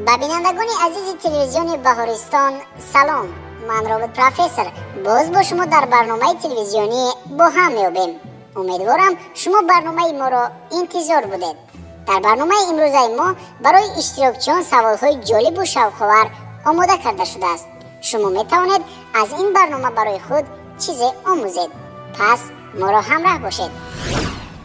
ба бинандагони азизи телевизиони Баҳористон салом. Ман Робот профессор боз бо шумо дар барномаи телевизионӣ бо ҳам меёбем. умедворам шумо барномаи моро интизор будед. дар барномаи имрӯзаи мо барои иштирокчиён саволҳои ҷолибу шавқовар омода карда шудааст. шумо метавонед аз ин барнома барои худ чизе омӯзед. пас моро ҳамроҳ бошед.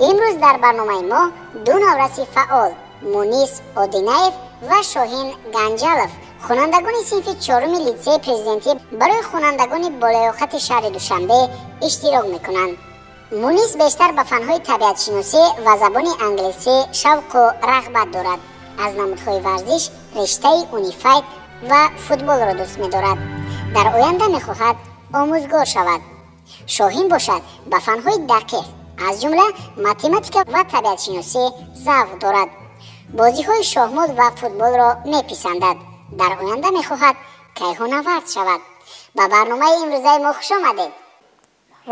имрӯз дар барномаи мо ду навраси фаъол Мунис Одинаев ва Шоҳин Ганҷалов хонандагони синфи чоруми литсеи президентӣ барои хонандагони болоёхати шаҳри Душанбе иштирок мекунанд. Мунис бештар ба фанҳои табиатшиносӣ ва забони англисӣ шавқу рағбат дорад. аз намудҳои варзиш риштаи унифайт ва футболро дӯст медорад. дар оянда мехоҳад омӯзгор шавад. Шоҳин бошад ба фанҳои дақиқ аз ҷумла математика ва табиатшиносӣ завқ дорад. бозиҳои шоҳмол ва футболро меписандад. дар оянда мехоҳад кайҳонавард шавад. ба барномаи имрӯзаи мо хуш омадед.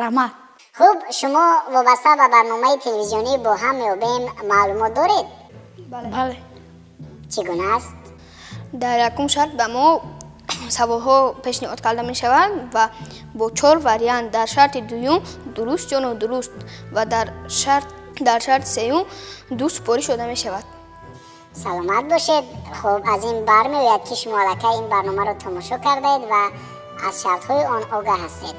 раҳмат. хуб, шумо вобаста ба барномаи телевизионӣ бо ҳам меёбем маълумот доред? бале. чӣ гуна аст? дар якум шарт ба мо саволҳо пешниҳод карда мешаванд ва бо 4 вариант. дар шарти дуюм дуруст ё нодуруст ва дар шарти сеюм ду супорӣ шуда мешавад. саломат бошед. хуб, аз ин бармеояд ки шумо аллакай ин барномаро тамошо кардаед ва аз шартҳои он огаҳ ҳастед.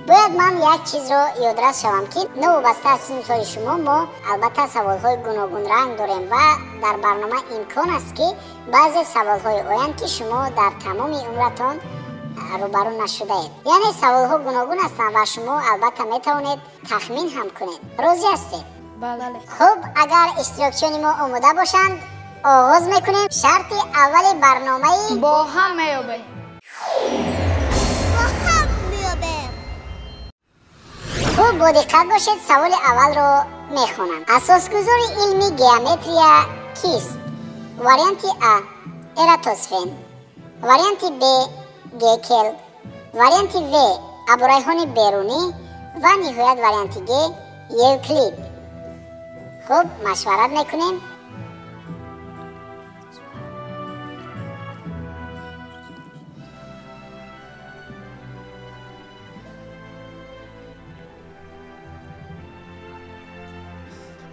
бояд ман як чизро ёдрас шавам ки новобаста аз синни соли шумо мо албатта саволҳои гуногун ранг дорем ва дар барнома имкон аст ки баъзе саволҳои оянд ки шумо дар тамоми умратон рӯбарӯ нашудаед. яъне саволҳо гуногун ҳастанд ва шумо албатта метавонед тахмин ҳам кунед. розӣ ҳастед? бале. хуб, агар иштирокчиёни мо омода бошанд, оғоз мекунем. шарти аввали барномаи бо ҳам меёбем. хуб, бо диққат бошед. саволи аввалро мехонам. асосгузори илми геометрия кист? варианти а Эратосфен, варианти б Гекел, варианти в абурайҳони берунӣ ва ниҳоят варианти г Евклид. хуб, машварат мекунем.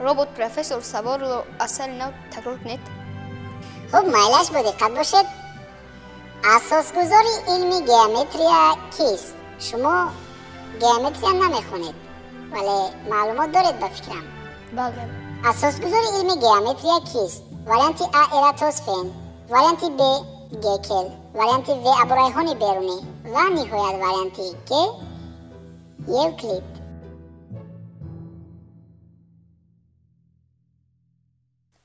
робот профессор саволро аз сари нав такрор кунед. хуб, майлаш, бо диққат бошед. асосгузори илми геометрия кист? шумо геометрия намехонед, вале маълумот доред ба фикрам. бале. асосгузори илми геометрия кист? варианти а Эратосфен, варианти б Гекел, варианти в абурайҳони берунӣ ва ниҳоят варианти г Евклид.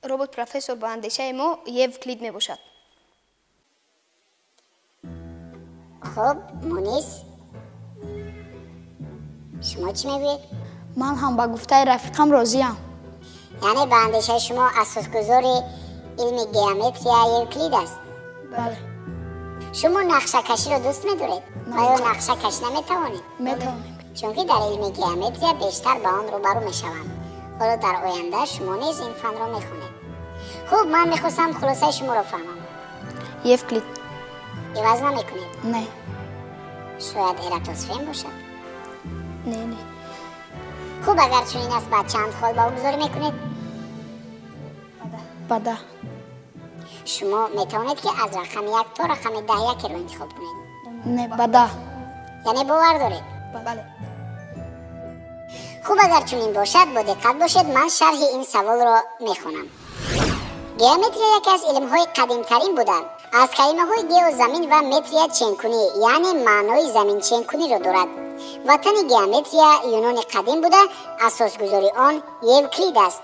робот профессор ба андешаи мо Евклид мебошад. хуб, Мунис, шумо чӣ мегӯед? ман ҳам ба гуфтаи рафиқам розиам. яъне ба андешаи шумо асосгузори илми геометрия Евклид аст? бале. шумо нақшакаширо дӯст медоред ва ё нақшакашӣ наметавонед? метавонем. чунки дар илми геометрия бештар ба он рӯбарӯ мешаванд. ҳоло дар оянда шумо низ ин фанро мехонед. хуб, ман мехостам хулосаи шуморо фаҳмам. Евклид. иваз намекунед? не. шояд Эратосфен бошад? не. хуб, агар чунин аст ба чанд хол бовгузорӣ мекунед? ба 10. шумо метавонед ки аз рақами 1 то рақами 10 якеро интихоб кунед? не, ба 10. яъне бовар доред? бале. хуб, агар чунин бошад, бо диққат бошед. ман шарҳи ин саволро мехонам. геометрия яке аз илмҳои қадимтарин буда аз калимаҳои гео замин ва метрия ченкунӣ, яъне маънои заминченкуниро дорад. ватани геометрия юнони қадим буда асосгузори он Евклид аст.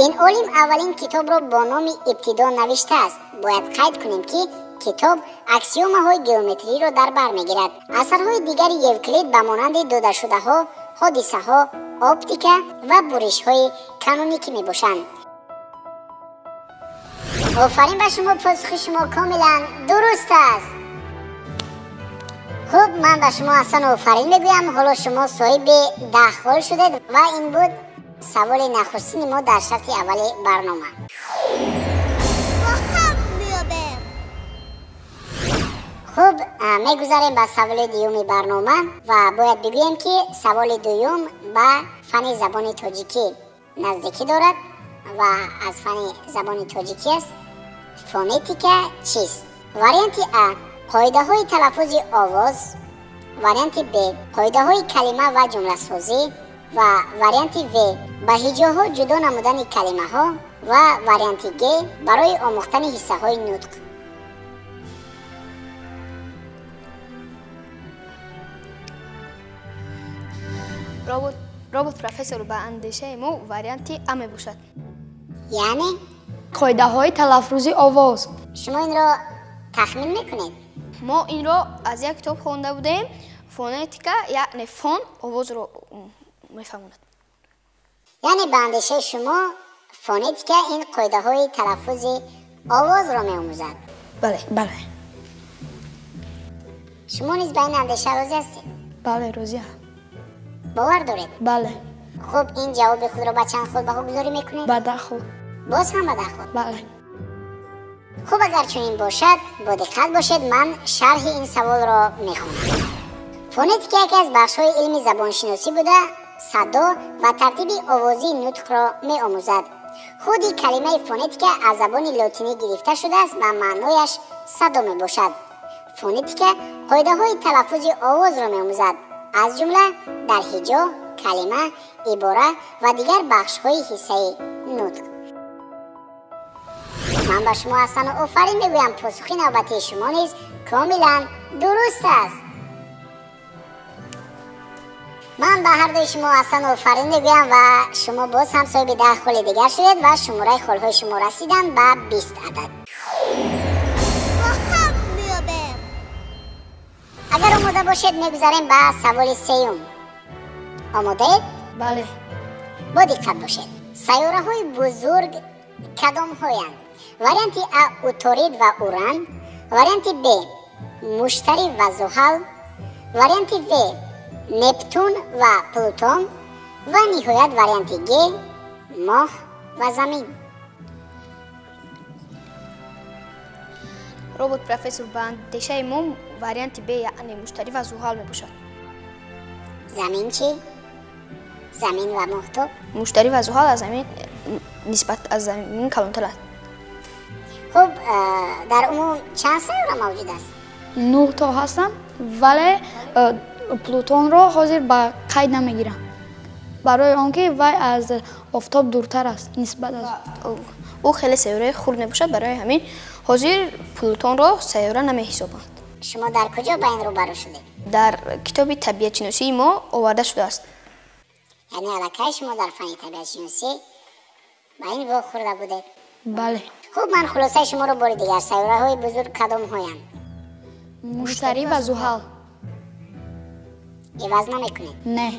ин олим аввалин китобро бо номи ибтидо навиштааст. бояд қайд кунем ки китоб аксиомаҳои геометриро дар бар мегирад. асарҳои дигари Евклид ба монанди додашудаҳо, ҳодисаҳо, оптика ва буришҳои каноникӣ мебошанд. офарин ба шумо, посухи шумо комилан дуруст аст. хуб, ман ба шумо асан офарин мегӯям. ҳоло шумо соҳиби 10 хол шудед ва ин буд саволи нахустини мо дар шарти аввали барнома. خب میگذاریم به سوال دوم برنامه و باید بگویم که سوال دوم به فن زبان تاجیکی نزدیکی دارد و از فن زبان تاجیکی است. فونتیکا چیست؟ واریانت ا قاعده های تلفظ آواز، واریانت ب قاعده های کلمه و جمله سازی و واریانت و به هجاها جدا نمودن کلمه ها و واریانت گ برای آموختن حصه های نطق. робот профессор ба андешаи мо варианти а мебошад. یعنی қоидаҳои талаффузи овоз. شما این را تخمین میکنید؟ мо инро аз як китоб хонда будем. фонетика яъне фон овозро мефаҳмонад. یعنی به اندیشه شما فونتیکا این قاعده های تلفظ آواز را می‌آموزد. бале бале شما نیز به این اندیشه راضی هستید؟ бале розиам. باور دارید؟ бале خب این جواب خود را به چند خود بهاگذاری میکنید؟ ба дахл. باز هم به خود. бале خب اگر چنین باشد با دقت باشید، من شرح این سوال را میخونم. فونتیکا یکی از بخش‌های علم زبانشناسی بوده صدا و ترتیب آوازی نطق را می‌آموزد. خود کلمه فونتیکا از زبان لاتینی گرفته شده است و معنایش صدا میباشد. فونتیکا قاعده‌های تلفظ آواز را می‌آموزد، از جمله در هجا، کلمه، عباره و دیگر بخش‌های حصه نطق. من به شما حسن و آفرین میگویم پاسخ نوبتی شما نیز کاملا درست است. من به هر دوی شما حسن و آفرین میگویم و شما باز هم صاحب 10 خال دیگر شدید و شماره خالهای شما رسیدن به 20 عدد. اگر آماده باشید میگذاریم به سوال سیوم. آماده اید؟ бале با دقت باشید. سیاره های بزرگ کدام هایند؟ واریانت ا عطارد و اوران، واریانت ب مشتری و زحل، واریانت و نپتون و پلوتون و نهایت واریانت گ ماه و زمین. робот профессор ба андешаи мо варианти б яъне муштарӣ ва зуҳал мебошад. زمین چی؟ زمین و محتاب؟ муштарӣ ва зуҳал аз замин нисбат аз замин калонтар аст. خب در عموم چند سیاره موجود است؟ 9 то ҳастанд, вале плутонро ҳозир ба қайд намегирам, барои он ки вай аз офтоб дуртар аст нисбат аз ӯ хеле сайёраи хурд мебошад, барои ҳамин ҳозир плутонро сайёра намеҳисобанд. شما در کجا به این روبرو شدید؟ дар китоби табиатшиносии мо оварда шудааст. یعنی علاقه شما در فن طبیعت شناسی به این واخورده بودید؟ бале خب من خلاصه شما رو بار دیگر سیاره های بزرگ کدام هایند؟ муштарӣ ва зуҳал. عوض نمیکنید؟ не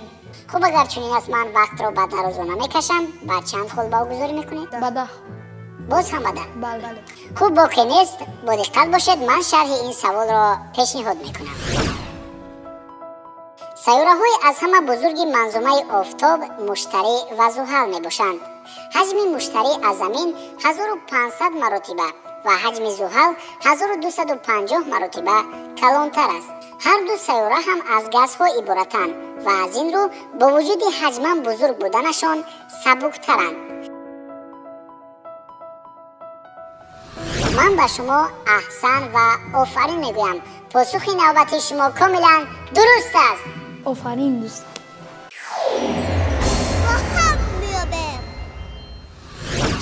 خب اگر چنین است من وقت رو به درازو نمیکشم، بعد چند خال واگذاری میکنید؟ ба дахл. باز هم بده. бале خوب باقی نیست، با دقت باشید، من شرح این سوال را پیشنهاد میکنم. سیاره های از همه بزرگ منظومه آفتاب مشتری و زحل می باشند. حجم مشتری از زمین 1500 مرتبه و حجم زحل 1250 مرتبه کلانتر است. هر دو سیاره هم از گاز ها عبارتند و از این رو با وجود حجما بزرگ بودنشان سبکترند. من به شما احسن و آفرین میگویم. پاسخ نوبتی شما کاملا درست است. آفرین دوست.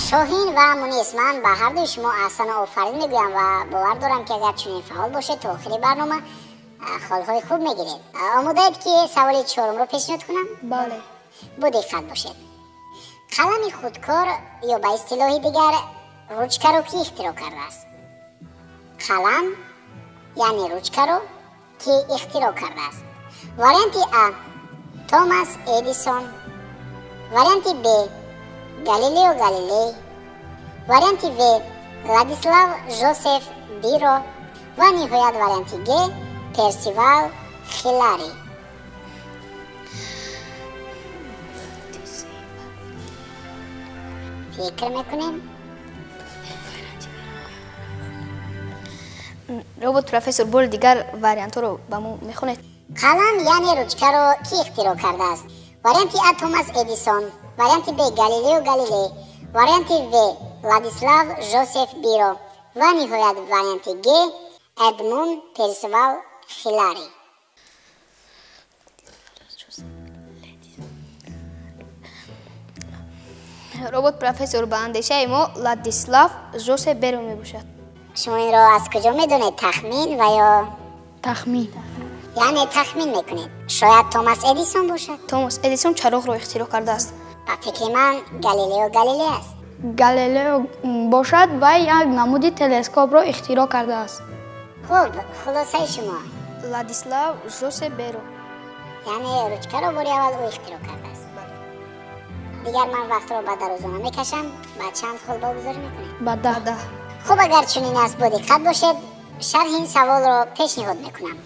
شاهین و مونیس، من به هر دوی شما احسن و آفرین میگویم و باور دارم که اگر چنین فعال باشه تا آخری برنامه خالهای خوب میگیرید. آماده اید که سوال 4 رو پیشنهاد کنم؟ بله. با دقت باشید. قلم خودکار یا به اصطلاح دیگر روچکه رو کی اختراع کرده است؟ قلم یعنی روچکه رو کی اختراع کرده است؟ واریانت ا توماس ادیسون، واریانت ب گالیلیو گالیلی، واریانت و لادیسلاو جوزف بیرو و نهایت واریانت گ پرسیوال خیلاری. فکر میکنیم؟ робот профессор бори дигар вариантҳоро ба мо мехонед? қалам яъне ручкаро ки ихтироъ кардааст? варианти А Томас Эдисон, варианти Б Галилео Галилей, варианти В Владислав Жозеф Биро ва ниҳоят варианти Г Эдмунд Персивал Хилари. робот профессор ба андешаи мо Владислав Жозеф Биро мебошад. шумо инро аз куҷо медонед? тахмин ва ё тахмин. яъне тахмин мекунед шояд Томас Эдисон бошад? томас эдисон чароғро ихтироъ кардааст. ба фикри ман Галилео Галилей аст. галилео бошад, вай як намуди телескопро ихтироъ кардааст. хуб, хулосаи шумо? Владислав Жозеф Биро. яъне ручкаро бори аввал ӯ ихтироъ кардааст. дигар ман вақтро ба дарозона мекашам. ба чанд хол богузорӣ мекунем? ба 10. хуб, агар чунин аст бодиққат бошед. шарҳи ин саволро пешниҳод мекунам.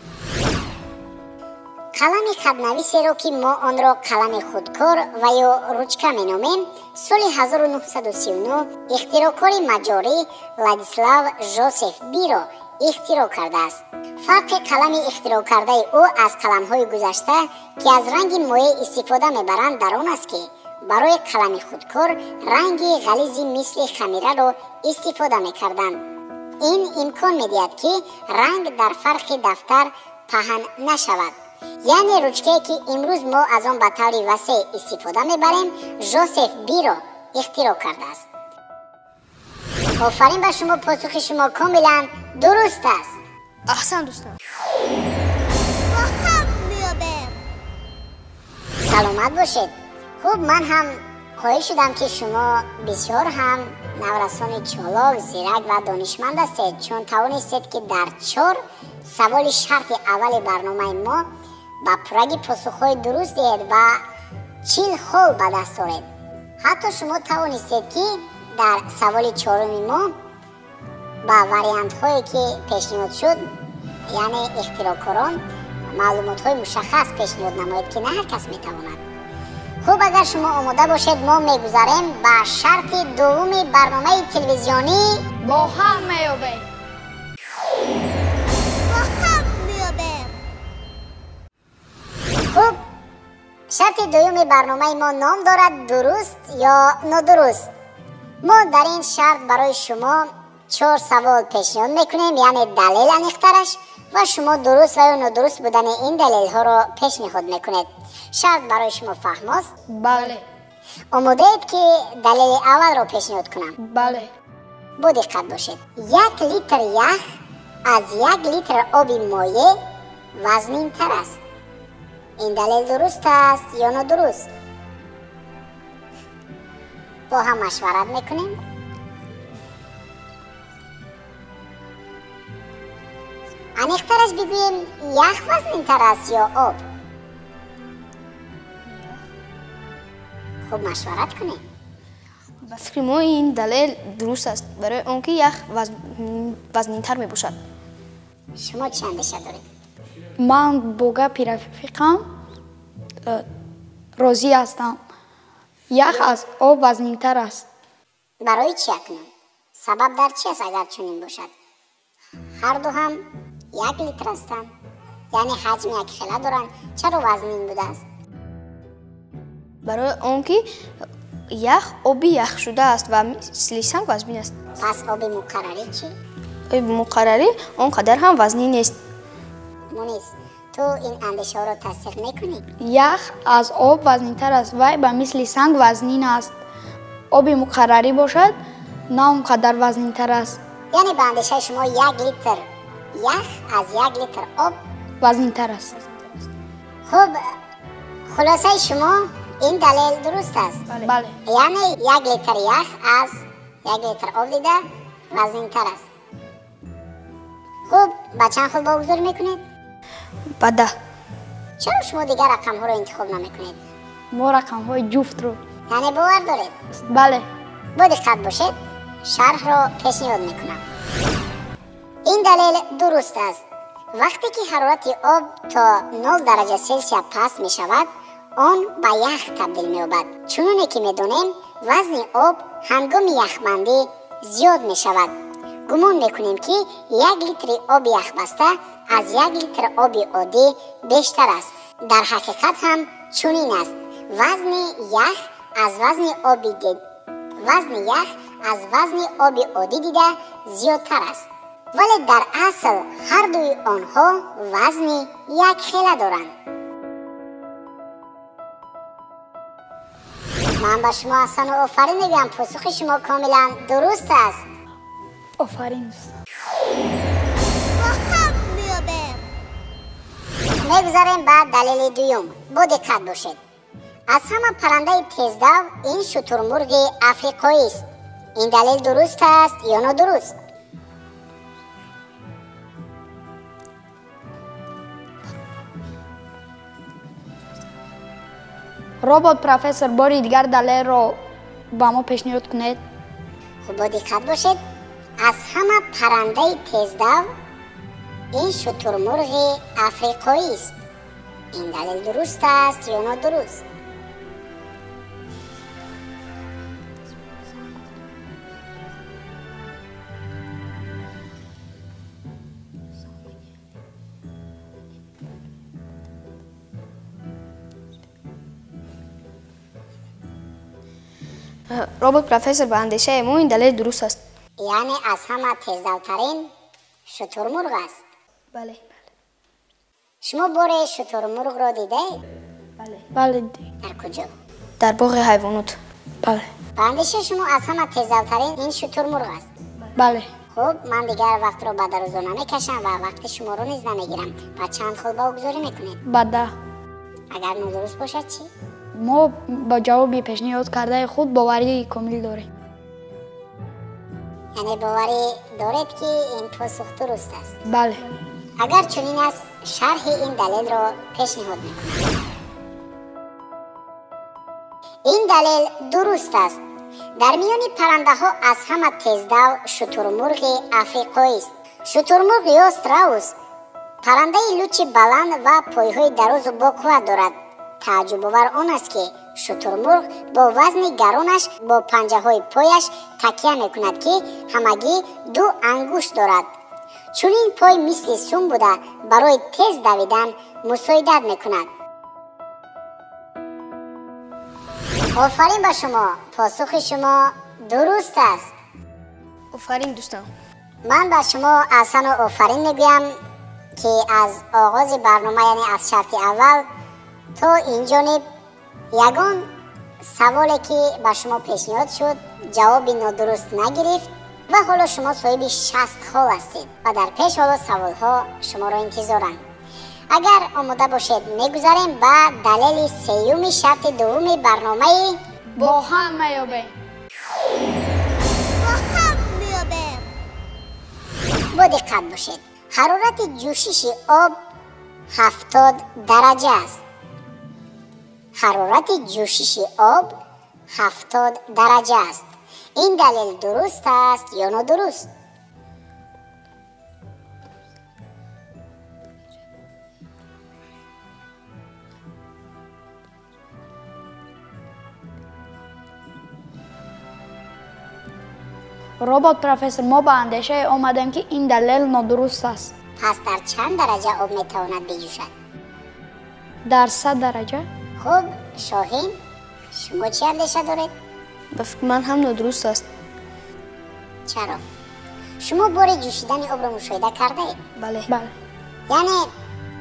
қалами хатнависеро ки мо онро қалами худкор ва ё ручка меномем, соли 1939 ихтироъкори маҷорӣ Владислав Жозеф Биро ихтироъ кардааст. фарқи қалами ихтироъкардаи ӯ аз қаламҳои гузашта ки аз ранги моеъ истифода мебаранд дар он аст ки барои қалами худкор ранги ғализи мисли хамираро истифода мекарданд. ин имкон медиҳад ки ранг дар фарқи дафтар паҳн нашавад. яъне ручкае ки имрӯз мо аз он ба таври васеъ истифода мебарем, Жозеф Биро ихтироъ кардааст. офарин ба шумо, посухи шумо комилан дуруст аст. аҳсан дӯстон. саломат бошед. хуб, ман ҳам хоҳиш шудам ки шумо бисёр ҳам наврасони чолок, зирак ва донишманд ҳастед, чун тавонистед ки дар 4 саволи шарти аввали барномаи мо ба пурраги посухҳои дуруст диҳед ва 40 хол ба даст оред. ҳатто шумо тавонистед ки дар саволи 4-уми мо ба вариантҳое ки пешниҳод шуд, яъне ихтироъкорон, маълумотҳои мушаххас пешниҳод намоед ки на ҳар кас метавонад. хуб, агар шумо омода бошед, мо мегузарем ба шарти дуввуми барномаи телевизионӣ бо ҳам меёбем. хуб, шарти дуюми барномаи мо ном дорад дуруст ё нодуруст. мо дар ин шарт барои шумо 4 савол пешниҳод мекунем, яъне далел аниқтараш, ва шумо дуруст ва ё нодуруст будани ин далелҳоро пешниҳод мекунед. шарт барои шумо фаҳмост? бале. омодаед ки далели аввалро пешниҳод кунам? бале. бо диққат бошед. 1 литр ях аз 1 литр оби моеъ вазнинтар аст. ин далел дуруст аст ё нодуруст? бо ҳам машварат мекунем. аниқтараш бигӯем, ях вазнинтар аст ё об? хуб, машварат кунем. ба фикри мо ин далел дуруст аст, барои он ки ях вазнинтар мебошад. шумо чӣ андеша доред? ман бо гапи рафиқам розӣ ҳастам. ях аз об вазнинтар аст. барои чӣ акнун? сабаб дар чӣ аст агар чунин бошад? ҳарду ҳам 1 литр ҳастанд, яъне ҳаҷми якхела доранд. чаро вазнин будааст? барои он ки ях оби яхшуда аст ва мисли санг вазнин аст. пас оби муқаррарӣ чӣ? оби муқаррарӣ он қадар ҳам вазнин нест. мунис, ту ин андешаҳоро тасдиқ мекунӣ? ях аз об вазнинтар аст, вай ба мисли санг вазнин аст. оби муқаррарӣ бошад, на он қадар вазнинтар аст. яъне ба андешаи шумо 1 литр ях аз 1 литр об вазнинтар аст. хуб, хулосаи шумо ин далел дуруст аст. бале. яъне 1 литр ях аз 1 литр об дида вазнинтар аст. хуб, ба чанд хол богузорӣ мекунед? ба 10. чаро шумо дигар рақамҳоро интихоб намекунед? мо рақамҳои ҷуфтро. яъне бовар доред? бале. бо диққат бошед, шарҳро пешниҳод мекунам. ин далел дуруст аст. вақте ки ҳарорати об то 0 дараҷа селсия паст мешавад, он ба ях табдил меёбад. чуноне ки медонем, вазни об ҳангоми яхбандӣ зиёд мешавад. گمان میکنیم که 1 لیتر آب یخبسته از 1 لیتر آب عادی بیشتر است. در حقیقت هم چنین است. وزن یخ از وزن آب عادی دیده زیادتر است. ولی در اصل هر دوی آنها وزن یک خیله دارند. من به شما احسان و آفرین میگم. پاسخ شما کاملا درست است. آفرین. میگذاریم به دلیل دوم. با دقت باشید. از همه پرنده تیزدو این شترمرغ افریقایی است. این دلیل درست است یا نادرست؟ ربات پروفسور باری دیگر دلیل را با ما پیشنهاد کنید. خب با دقت باشید. از همه پرنده تیزدو این شترمرغ افریقایی است. این دلیل درست است یا نادرست؟ ربات پروفسور به اندیشه ما این دلیل درست است. یعنی از همه تیزدوترین شترمرغ است. بله. شما بار شترمرغ را دیده؟ بله. در کجا؟ در باغ حیوانات. بله. به اندیشه شما از همه تیزدوترین این شترمرغ است. بله. خب من دیگر وقت رو به درازا نمیکشم و وقت شما رو نیز نمیگیرم. و چند خود بگذاری میکنید؟ بعد اگر نادرست باشد چی؟ ما با جواب پیشنهاد کرده خود باوری کامل داریم. یعنی باوری دارید که این پاسخ درست است؟ بله. اگر چنین است شرح این دلیل را پیشنهاد میکنم. این دلیل درست است. در میان پرنده ها از همه تیزدو شترمرغ افریقایی است. شترمرغ یا استراوس پرنده لوچ بلند و پایهای دراز و با قوت دارد. تعجب آور آن است که شترمرغ با وزن گرانش با پنجه های پایش تکیه می کند که همگی 2 انگشت دارد. چون این پای مثل سوم بوده برای تیز دویدن مساعدت می کند. آفرین به شما. پاسخ شما درست است. آفرین دوستان. من به شما احسان و آفرین میگویم که از آغاز برنامه یعنی از شرط اول تا این جانب یگان سوالی که به شما پیشنهاد شد جواب نادرست نگرفت و حالا شما صاحب 60 خال هستید و در پیش حالا سوال ها شما را انتظارند. اگر آماده باشید میگذاریم به دلیل سیوم شرط دوم برنامه با هم میابیم. با دقت باشید. حرارت جوشش آب 70 درجه است. حرارت جوشش آب 70 درجه است. این دلیل درست است یا نادرست؟ ربات پروفسور ما به اندیشه آمدیم که این دلیل نادرست است. پس در چند درجه آب میتواند بجوشد؟ در 100 درجه. خب شاهین شما چه اندیشه دارید؟ به فکر من هم نادرست است. چرا؟ شما بار جوشیدن آب را مشاهده کرده اید؟ بله. یعنی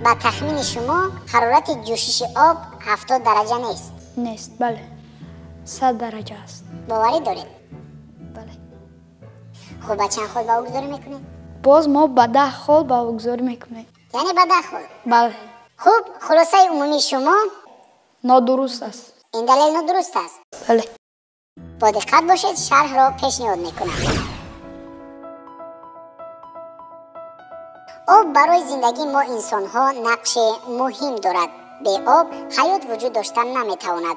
با تخمین شما حرارت جوشش آب 70 درجه نیست؟ نیست. بله. 100 درجه است. باوری دارید؟ بله. خب با چند خود بگذاری میکنید؟ باز ما به 10 خال بگذاری میکنیم. یعنی به 10 خود؟ بله. خب خلاصه عمومی شما نادرست است. این دلیل نادرست است. بله. با دقت باشید شرح را پیشنهاد میکنم. آب برای زندگی ما انسان ها نقش مهم دارد. به آب حیات وجود داشتن نمیتواند.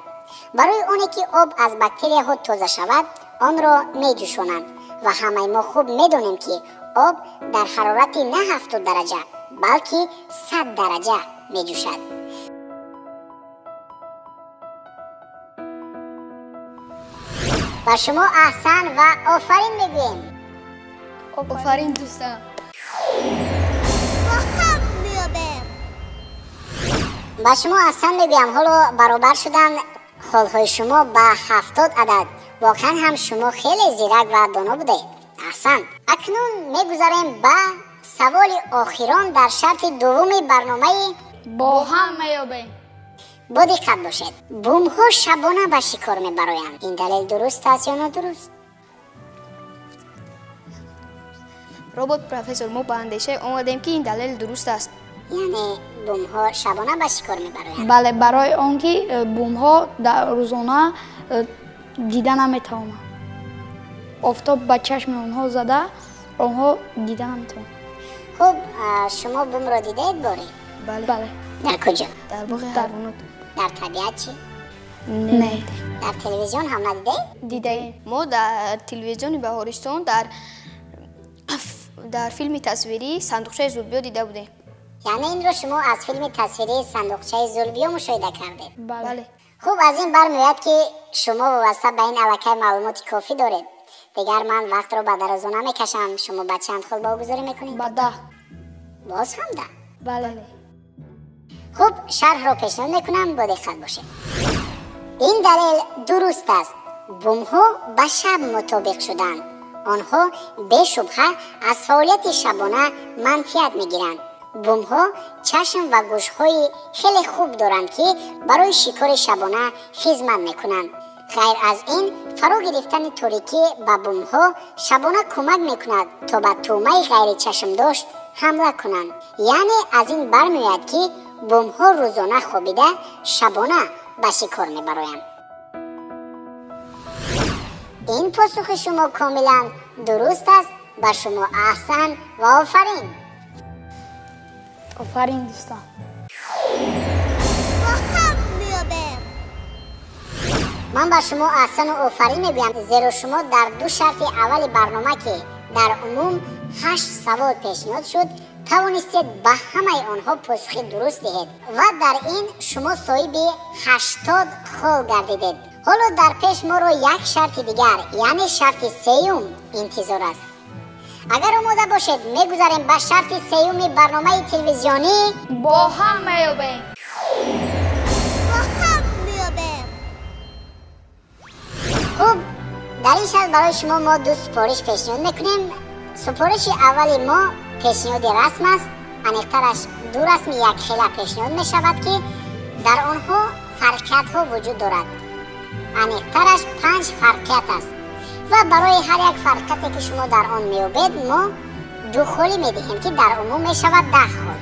برای آنی که آب از باکتری ها تازه شود آن را میجوشانند و همه ما خوب میدانیم که آب در حرارت نه 70 درجه بلکه 100 درجه میجوشد. و شما احسن و آفرین میگویم. آفرین دوستان. با شما احسان میگویم حالا برابر شدن خالهای شما با 70 عدد. واقعا هم شما خیلی زیرک و دانا بوده. احسان. اکنون میگذاریم با سوال آخران در شرط دوم برنامه با هم میابیم. با دقت باشید. بوم ها شبانه به شکار میبرایند. این دلیل درست است یا نادرست؟ ربات پروفسور ما با اندیشه آمدیم که این دلیل درست است. یعنی بوم ها شبانه به شکار میبرایند. بله، برای آنکه بوم ها در روزانه دیده نمیتوانند. آفتاب به چشم آنها زده، آنها دیده نمیتوانند. خب شما بوم را دیدید باری؟ بله. در کجا؟ در باغ حیوانات. در طبیعت چی؟ نه. در تلویزیون هم ندیدید؟ دیده ما در تلویزیون بهارستان در فیلم تصویری صندوقچه زولبیا دیده بودیم. یعنی این را شما از فیلم تصویری صندوقچه زولبیا مشاهده کردید؟ بله. خوب، از این برمیاد که شما وابسته به این علاقه معلومات کافی دارید. دیگر من وقت رو به درازا نمیکشم. شما به چند خال واگذاری میکنید؟ به 10. باز هم 10. بله. خوب، شرح رو پیشنهاد میکنم، با دقت باشید. این دلیل درست است. بوم ها به شب مطابق شدند. آنها به شبهه از فعالیت شبانه منفعت میگیرند. بوم ها چشم و گوش های خیلی خوب دارند که برای شکار شبانه خدمت میکنند. غیر از این، فرا گرفتن تاریکی به بوم ها شبانه کمک میکند تا به طعمه غیر چشم داشت حمله کنند. یعنی از این برمیاد که بوم ها روزانه خوابیده شبانه به شکار میبرایند. این پاسخ شما کاملا درست است. به شما احسن و آفرین. آفرین دوستان. من به شما احسن و آفرین میگویم، زیرا شما در دو شرط اول برنامه که در عموم 8 سوال پیشنهاد شد توانستید به همه آنها پاسخ درست دهید و در این شما صاحب 80 خال گردیدید. حالا در پیش ما را یک شرط دیگر، یعنی شرط سیوم انتظار است. اگر آماده باشید میگذاریم به شرط سیوم برنامه تلویزیونی با هم میابیم. خوب، در این شرط برای شما ما 2 سپارش پیشنهاد میکنیم. سپارش اولی ما پیشنهاد رسم است. انیقترش 2 رسم یک خیله پیشنهاد می شود که در آنها فرقیت ها وجود دارد. انیقترش 5 فرقیت است و برای هر یک فرقیتی که شما در آن میابید ما 2 خالی می دهیم که در عموم می شود 10 خال.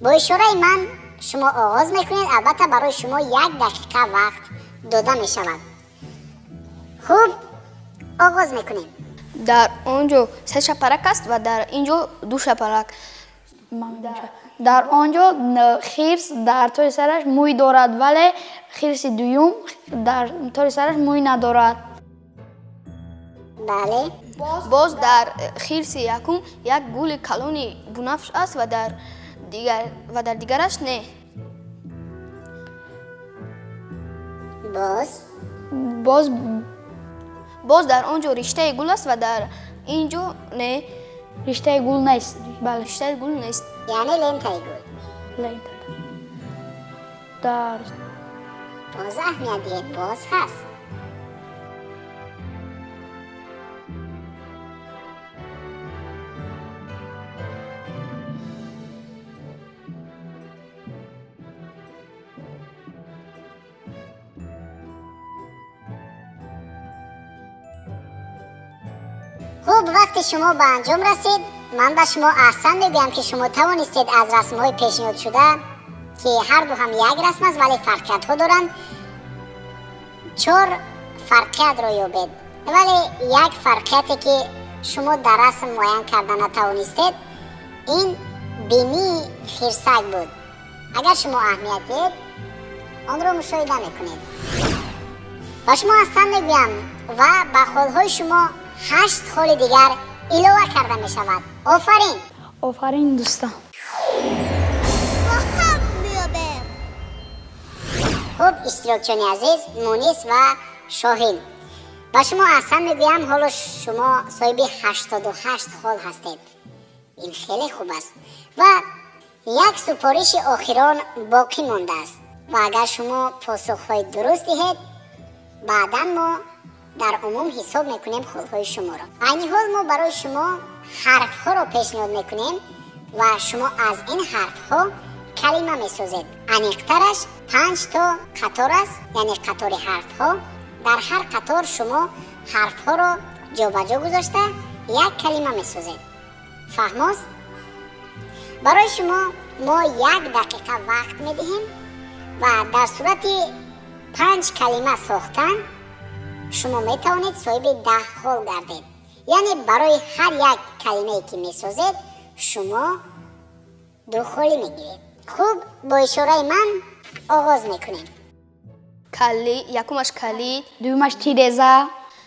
با اشاره من شما آغاز میکنید. البته برای شما 1 دقیقه وقت داده می شود. خوب، آغاز میکنیم. در آنجا 3 شپرک است و در اینجا 2 شپرک. در آنجا خرس در تای سرش موی دارد، ولی خرس دوم در تای سرش موی ندارد. بله. باز در خرس یکم یک گل کلانی بنفش است و در دیگرش نه. باز در آنجا رشته گل است و در اینجا نه. رشته گل نیست. بله. رشته گل نیست. یعنی لنته گل. لنته. در باز اهمیت دهید. باز هست. خوب، وقتی شما به انجام رسید من به شما احسن میگویم که شما توانستید از رسم‌های پیشنهاد شده که هر دو هم یک رسم است ولی فرقیت ها دارند 4 فرقیت را یابید. ولی یک فرقیتی که شما در رسم معین کردن نتوانستید این بینی خرسک بود. اگر شما اهمیت دید آن را مشاهده میکنید. با شما احسن میگویم و به خالهای شما 8 خال دیگر علاوه کرده می شود. آفرین. آفرین دوستان. خوب، اشتراکچیان عزیز مونس و شاهین، با شما احسن میگویم حالا شما صاحب 88 خال هستید. این خیلی خوب است و یک سپارش آخران باقی مانده است و اگر شما پاسخهای درست دهید بعدا ما در عموم حساب میکنیم خالهای شما را. عین حال ما برای شما حرف ها را پیشنهاد میکنیم و شما از این حرف ها کلمه میسازید. عمیق‌ترش 5 تا قطار است، یعنی قطار حرف ها. در هر قطار شما حرف ها را جابجا گذاشته یک کلمه میسازید. فهماست؟ برای شما ما 1 دقیقه وقت میدهیم و در صورت 5 کلمه ساختن شما میتوانید صاحب 10 خال گردید. یعنی برای هر یک کلمه که میسازید شما 2 خالی میگیرید. خوب، با اشاره من آغاز میکنیم. کلی، یکمش کلید، دومش تیرزه،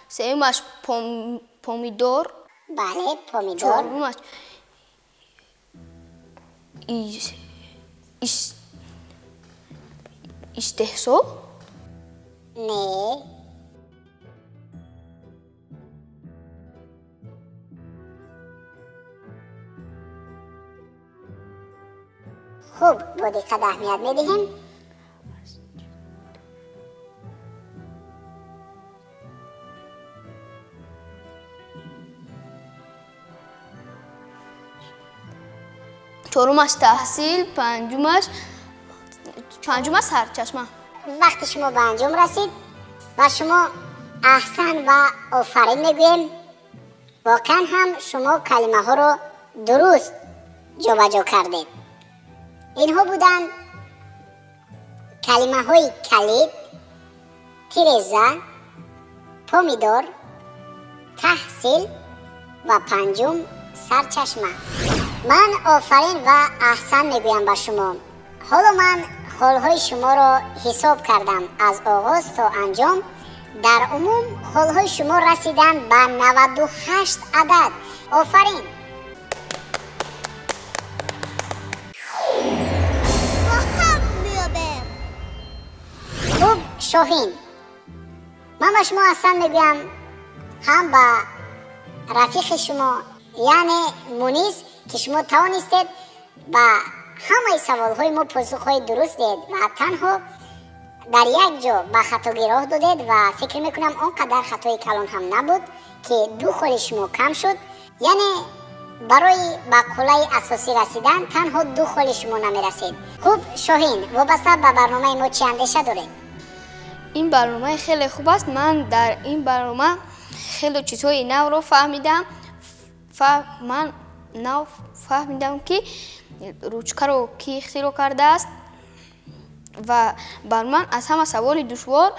سومش پومیدور، بله، پومیدور، چهارمش استحسو، نه، خوب، با دقت اهمیت میدهیم. چهارمش تحصیل، پنجمش سرچشمه. وقتی شما به انجام رسید و شما احسن و آفرین میگویم، واقعا هم شما کلمه ها رو درست جابجا کردید. اینها بودن کلمه های کلید، تیرزه، پومیدور، تحصیل و پنجم سرچشمه. من آفرین و احسن میگویم به شما. حالا من خالهای شما را حساب کردم از آغاز تا انجام. در عموم خالهای شما رسیدن به 98 عدد. آفرین. خوب، شاهین، من به شما احسن میگویم هم به رفیق شما یعنی مونیس که شما توانستید با همه سوالهای ما پاسخهای درست دید و تنها در یک جا به خطاگی راه دادید و فکر میکنم آنقدر خطای کلان هم نبود که 2 خال شما کم شد. یعنی برای به قله اساسی رسیدن تنها 2 خال شما نمیرسید. خوب، شاهین، وابسته به برنامه ما چی اندیشه دارید؟ این برنامه خیلی خوب است. من در این برنامه خیلی چیزهای نو رو فهمیدم. من نو فهمیدم که روچکه رو کی اختراع کرده است و بر من از همه سوال دشوار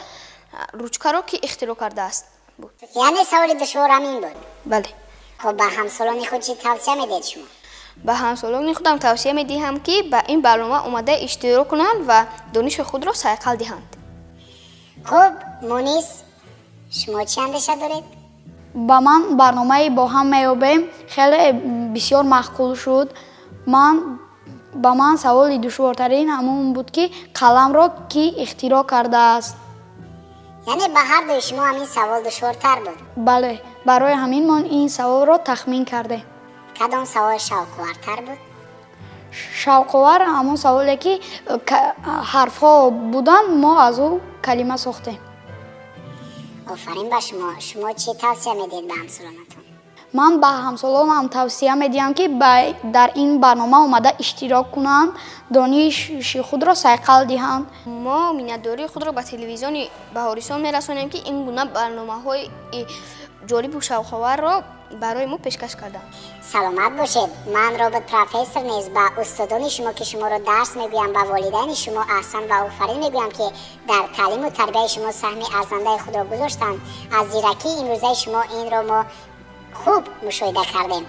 روچکه رو کی اختراع کرده است بود. یعنی سوال دشوار همین بود؟ بله. خب به همسالان خود چی توصیه میدید شما؟ به همسالان خودم توصیه میدهم که به این برنامه اومده اشتراک کنند و دانش خود را صیقل دهند. خب مونیس، شما چی اندیشه دارید؟ با من برنامه با هم میابیم خیلی بسیار معقول شد. با من سوال دشوارترین همون بود که قلم را کی اختراع کرده است. یعنی به هر دوی شما همین سوال دشوارتر بود؟ بله، برای همین من این سوال را تخمین کرده. کدام سوال شوق‌آورتر بود؟ شوق‌آور همون سوالی که حرف ها بودن ما از او کلمه ساختیم. آفرین به شما. شما چی توصیه میدید به همسالانتون؟ من به همسالانم توصیه میدیم که در این برنامه اومده اشتراک کنند، دانش خود را صیقل دهند. ما مینت‌داری خود را به تلویزیون بهارستان میرسانیم که این گونه برنامه‌های جالب و شوق‌آور را برای ما پیشکش کردند. سلامت باشید. من رابط پروفسور نیز به استادان شما که شما را درس میگویم، به والدین شما احسن و آفرین میگویم که در تعلیم و تربیت شما سهم ارزنده خود را گذاشتند. از زیرکی امروزه شما این را ما خوب مشاهده کردیم.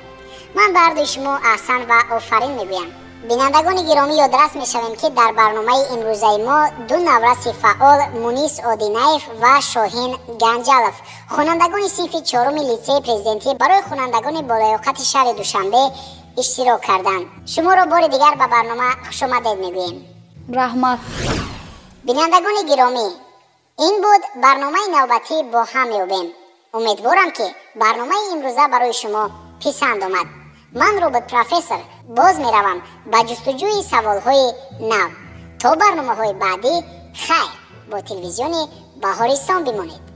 من به هر دوی شما احسن و آفرین میگویم. بینندگان گرامی، یادرس میشویم که در برنامه امروزه ما 2 نورس فعال مونیس آدینایف و شاهین گنجالف، خوانندگان صنف 4 لیسه پرزیدنتی برای خوانندگان بالیاقت شهر دوشنبه اشتراک کردند. شما را بار دیگر به برنامه خوش آمدید میگوییم. رحمت. بینندگان گرامی، این بود برنامه نوبتی با هم میابیم. امیدوارم که برنامه امروزه برای شما پسند آمد. من روبوت پروفسور باز می روم به جستجوی سوالهای نو. تا برنامه های بعدی خیر با تلویزیون بهارستان بمانید.